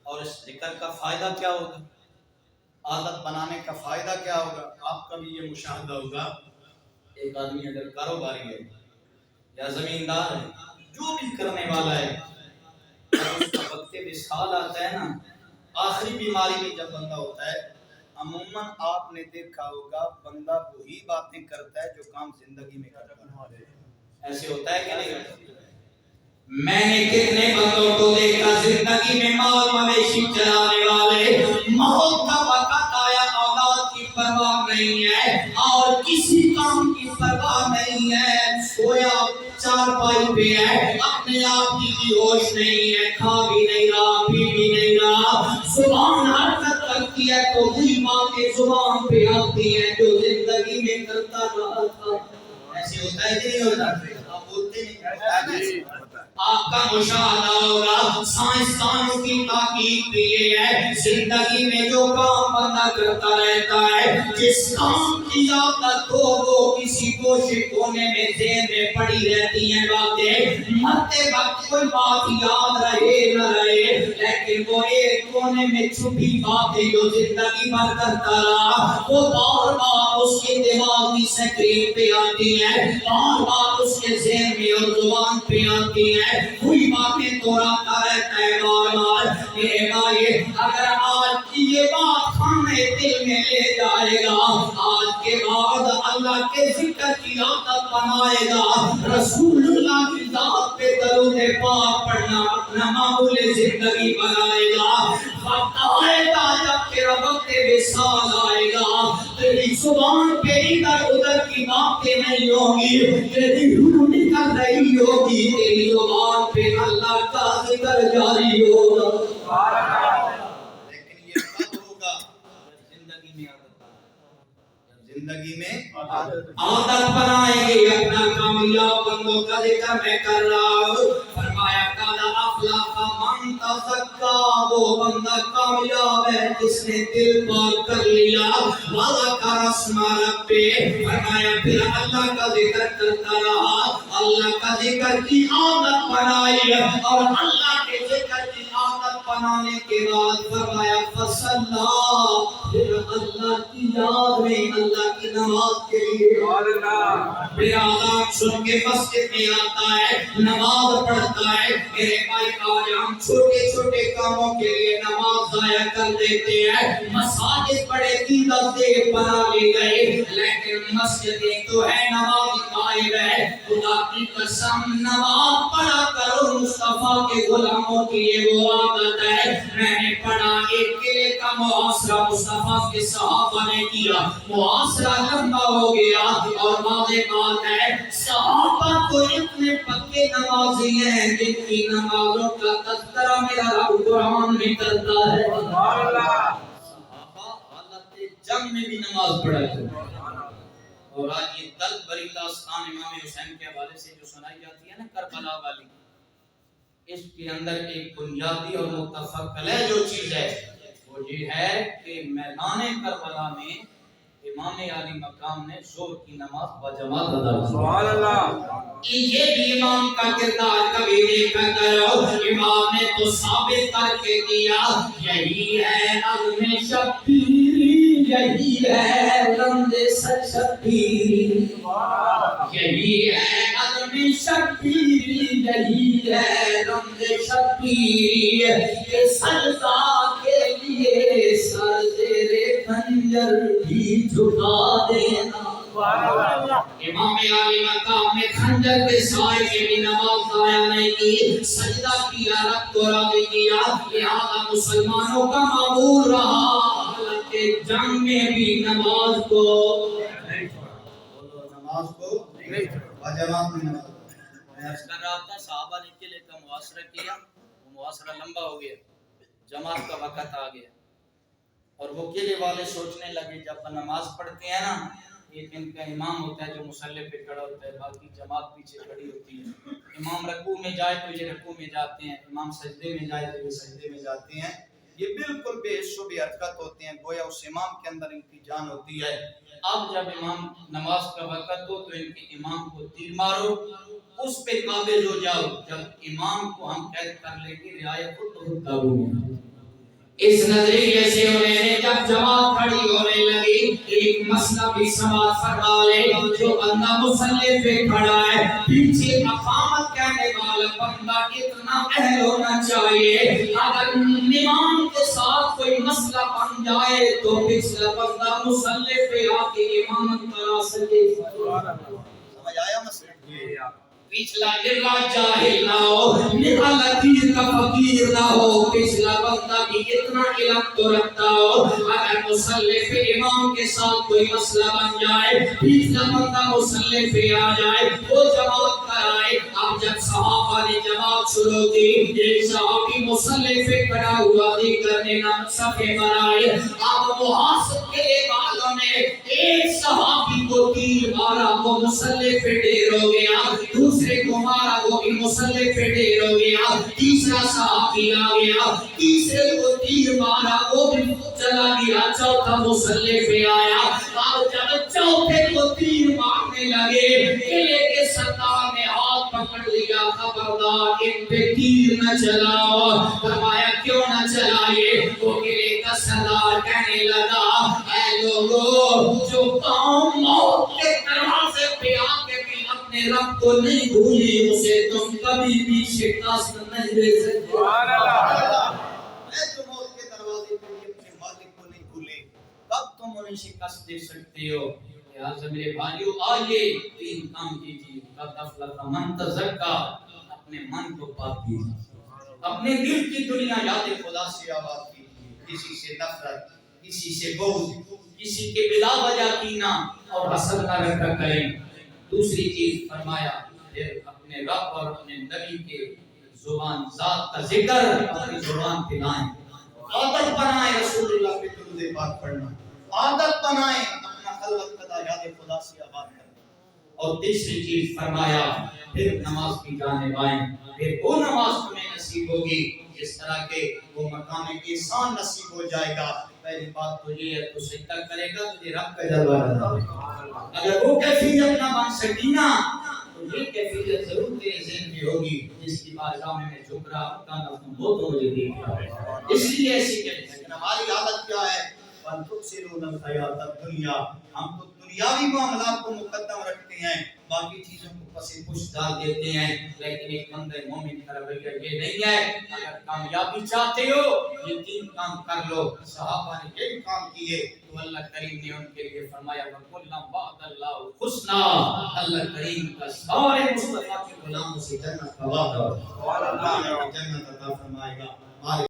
اور اس ذکر کا فائدہ کیا ہوگا، عادت بنانے کا فائدہ کیا ہوگا؟ آپ کا بھی یہ مشاہدہ ہوگا، ایک آدمی اگر کاروباری ہے یا زمیندار ہے، جو بھی کرنے والا ہے، جب اس کا وقت وصال آتا ہے نا، آخری بیماری میں جب بندہ ہوتا ہے، عموماً آپ نے دیکھا ہوگا بندہ وہی باتیں کرتا ہے جو کام زندگی میں کرتا ہے۔ ایسے ہوتا ہے کہ نہیں ہوتا؟ میں نے کتنے بندوں کو دیکھا زندگی میں مال مویشی چلانے والے، موت کا وقت آیا اولاد کی پرواہ نہیں ہے اور کسی کام کی پرواہ نہیں ہے، سویا چارپائی پہ ہے، اپنے آپ کی بھی ہوش نہیں ہے، کھا بھی نہیں رہا، پی بھی نہیں رہا، زبان حرکت کرتی ہے تو وہی باتیں زبان پہ آتی ہیں جو زندگی میں کرتا رہا تھا۔ ایسے ہوتا ہے کہ نہیں ہوتا؟ آپ بولتے نہیں، آپ کا مشاہدہ ہوگا، سائنسدانوں کی تحقیق بھی یہ ہے، زندگی میں جو کام بندہ کرتا رہتا ہے، جس کام کی عادت ہو وہ کسی گوشے کونے میں ذہن میں پڑی رہتی ہیں باتیں، مرتے وقت کوئی بات یاد رہے نہ رہے، لیکن وہ ایک کونے میں چھپی باتیں جو زندگی بھر کرتا رہا، وہ بار بار اس کے دماغ کی سکرین پہ آتی ہیں، بار بار اس کے ذہن میں اور زبان پہ آتی ہیں، وہی باتیں دہراتا رہتا ہے بار بار۔ میرے بھائی، اگر آج کی یہ بات کھانے دل میں لے جائے گا، آج کے بعد اللہ کے ذکر کی عادت بنائے گا، رسول اللہ کی ذات پہ درود پاک پڑھنا اپنا معمول زندگی بنائے گا، وقت آئے گا جب تیرا وقت وصال آئے گا، تیری زبان پہ ادھر ادھر کی باتیں نہیں ہوگی، تیری روح نکل رہی ہوگی، تیری زبان پہ اللہ کا ذکر جاری ہوگا۔ لیکن یہ کب ہوگا؟ جب زندگی میں عادت بنائیں گے۔ اپنا کامیاب بندوں کا ذکر میں کر رہا ہوں، فرمایا قد افلح من تزکا، وہ بندہ کامیاب ہے جس نے دل پاک کر لیا، وذکر اسم ربہ، فرمایا پھر اللہ کا ذکر کرتا رہا، اللہ کا ذکر کی عادت بنائی، اور اللہ کے ذکر کی عادت بنانے کے بعد فرمایا فصلی، پھر اللہ کی یاد میں اللہ کی نماز کے لیے پھر آدھا سن کے مسجد میں آتا ہے، نماز پڑھتا ہے۔ میرے بھائی آج ہم چھوٹے چھوٹے کاموں کے لیے نماز ضائع کر دیتے ہیں، مساجد بڑے عیدت دے بنا لی گئے، لیکن مسجد ایک تو ہے نماز غائب ہے۔ خدا کی قسم نماز پڑھا کرو، مصطفیٰ کے غلاموں کی یہ وہ عادت ہے۔ میں نے پڑھا ایک قلعے کا محاصرہ مصطفیٰ کے صحابہ نے کیا، محاصرہ لمبا ہو گیا، اور واضح بات ہے صحابہ کو اتنے پکے نمازی ہیں جن کی نمازوں کا تذکرہ میرا رب قرآن میں کرتا ہے۔ صحابہ حالت جنگ میں بھی نماز پڑھا کرتے، اور آج یہ دل بری داستان امام حسین کے حوالے سے جو سنائی جاتی ہے نا کربلا والی، اس کے اندر ایک بنیادی اور متفق علیہ جو چیز ہے وہ یہ ہے کہ میدان کربلا میں امام علی مقام نے ظہر کی نماز باجماعت ادا کی۔ سبحان اللہ۔ یہ بھی امام کا کردار کبھی دیکھا کرو، امام نے تو ثابت کر کے دیا، یہی ہے عزم شبیری، یہی ہے رمز شبیری، یہی ہے عزم شبیری، یہی ہے رمز شبیری، کہ سجدہ کے لیے سر زیر خنجر بھی جھکا دینا۔ امام علی مقام نے خنجر کے سائے میں بھی نماز ضائع نہیں کی، سجدہ کیا، رب کو راضی کیا، لہذا مسلمانوں کا معمول رہا حالت جنگ میں بھی نماز کو باجماعت میں نماز۔ میں عرض کر رہا تھا صحابہ نے قلعے کا محاصرہ کیا، وہ محاصرہ لمبا ہو گیا، جماعت کا وقت آ گیا، اور وہ قلعے والے سوچنے لگے جب نماز پڑھتے ہیں نا، ایک ان کا امام ہوتا ہے جو مصلی پہ کھڑا ہوتا ہے، باقی جماعت پیچھے کھڑی ہوتی ہے، امام رکوع میں جائے تو یہ رکوع میں جاتے ہیں، امام سجدے میں جائے تو یہ سجدے میں جاتے ہیں، یہ بالکل بے حس و بے حرکت ہوتے ہیں، گویا اس امام کے اندر ان کی جان ہوتی ہے۔ اب جب امام نماز کا وقت ہو تو ان کے امام کو تیر مارو، اس پہ قابض ہو جاؤ، جب امام کو ہم قید کر لیں گے رعایا خود بخود قابو میں۔ اس نظریے سے انہیں جب جماعت کھڑی ہونے لگی ایک مسئلہ بھی سماعت فرما لے جو بندہ مصلی پہ کھڑا ہے پیچھے اقامت کہنے والا بندہ اتنا اہل ہونا چاہیے اگر امام کے ساتھ کوئی مسئلہ بن جائے تو پچھلا بندہ مصلی پہ آ کے امامت کرا سکے. سمجھ آیا مسئلہ؟ پچھلا نرا جاہل نہ ہو نرا لکیر کا فقیر نہ ہو پچھلا بندہ بھی اتنا علم تو رکھتا ہو اگر مصلی پہ امام کے ساتھ کوئی مسئلہ بن جائے پچھلا بندہ مصلی پہ آ جائے وہ جماعت کرائے. اب جب صحابہ نے جماعت شروع کی ایک صحابی مصلی پہ کھڑا ہوا دیکھر نے صفے بنائے. اب محاسب کے والوں نے ایک صحابی کو تیر مارا وہ مصلی پہ ڈیر ہو گیا دوسرے کو مارا وہ بھی مصلی پہ ڈیر ہو گیا تیسرا صحابی آ گیا تیسرے کو تیر مارا وہ بھی چلا گیا چوتھا مصلی پہ آیا. اب جب چوتھے کو تیر مارنے لگے قلعے کے سردار نے ہاتھ پکڑ لیا خبردار ان پہ تیر نہ چلاؤ. فرمایا کیوں نہ چلائے؟ وہ قلعے کا سردار کہنے لگا اے لوگو جو قوم موت کے دروازے پہ آ کے بھی اپنے رب کو نہیں بھولی اسے تم کبھی بھی شکست نہیں دے سکتے. سبحان اللہ. جو موت کے دروازے پہ اپنے مالک کو نہیں بھولے کب تم انہیں شکست دے سکتے ہو؟ لہٰذا میرے بھائیو آئیے تین کام کیجیے. قد افلح من تزکا اپنے من کو پاک کیجیے اپنے دل کی دنیا یاد خدا سے آباد کیجیے. کسی سے نفرت کسی سے بغض کسی کے بلا وجہ کینہ اور حسد نہ رکھا کریں. دوسری چیز فرمایا پھر اپنے رب اور اپنے نبی کے زبان ذات کا ذکر اپنی زبان پہ لائیں. عادت بنائیں رسول اللہ پہ درود پاک پڑھنا. عادت بنائیں اپنا خلوت قضا یاد خدا سے آباد کرنا. اور تیسری چیز فرمایا پھر نماز کی جانب آئیں. پھر وہ نماز تمہیں نصیب ہوگی جس طرح کے وہ مقام احسان نصیب ہو جائے گا. پہلی بات تو یہ ہے تو سجدہ کرے گا تجھے رب کا جلوہ نظر آئے گا. اگر وہ کیفیت نہ بن سکی نا تو یہ کیفیت ضرور تیرے ذہن میں ہوگی جس کی بارگاہ میں جھک رہا ہوں وہ تو مجھے دیکھ رہا ہے. اس لیے ایسی کہ ہماری عادت کیا ہے؟ وَتُؤْثِرُونَ الْحَيَاةَ الدُّنْيَا. ہم تو دنیاوی معاملات کو مقدم رکھتے ہیں باقی چیزوں کو پس پش ڈال دیتے ہیں. لیکن ایک بندہ مومن کا رویہ یہ نہیں ہے. اگر کامیابی چاہتے ہو یہ تین کام کر لو. صحابہ نے یہی کام کیے تو اللہ کریم نے ان کے لیے فرمایا وَكُلًّا وَعَدَ اللَّهُ الْحُسْنَىٰ. اللہ کریم کا سارے مصطفیٰ کے غلاموں سے جنت کا وعدہ. اللہ جنت عطا فرمائے گا.